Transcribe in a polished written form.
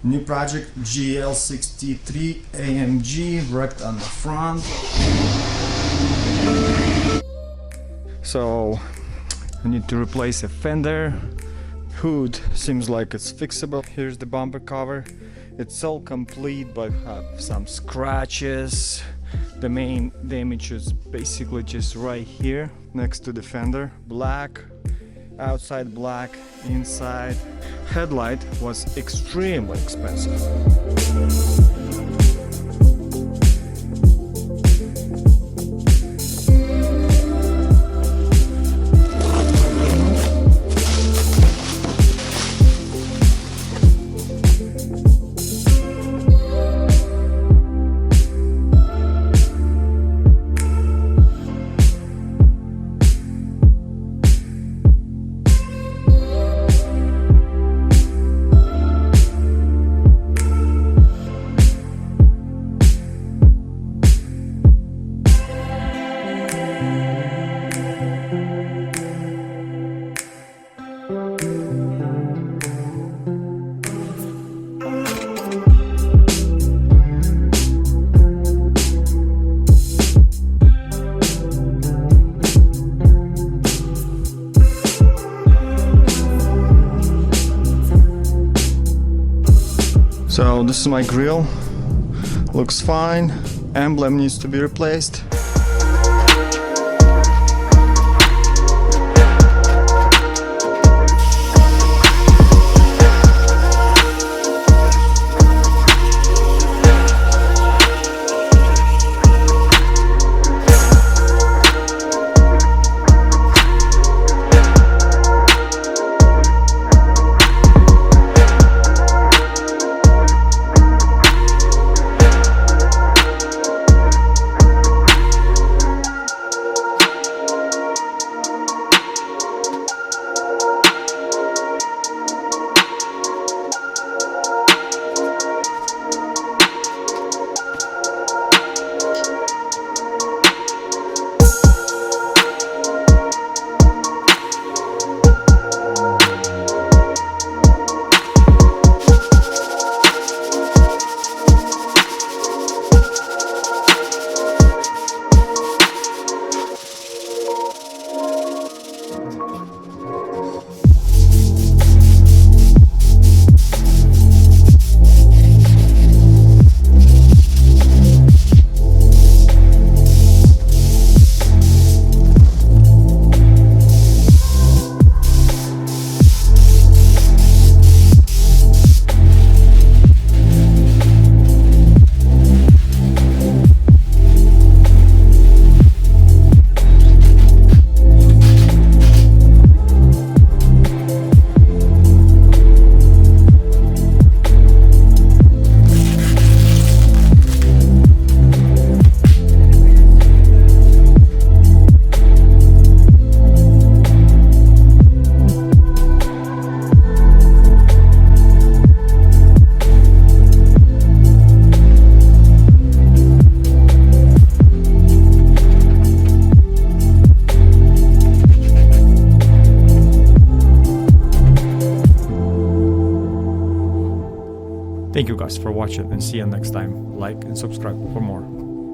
New project GL63 AMG wrecked on the front. So I need to replace a fender. Hood seems like it's fixable. Here's the bumper cover. It's all complete but have some scratches. The main damage is basically just right here next to the fender. Black, outside black, inside. Headlight was extremely expensive. So this is my grille, looks fine, emblem needs to be replaced. Thank you guys for watching and see you next time. Like and subscribe for more.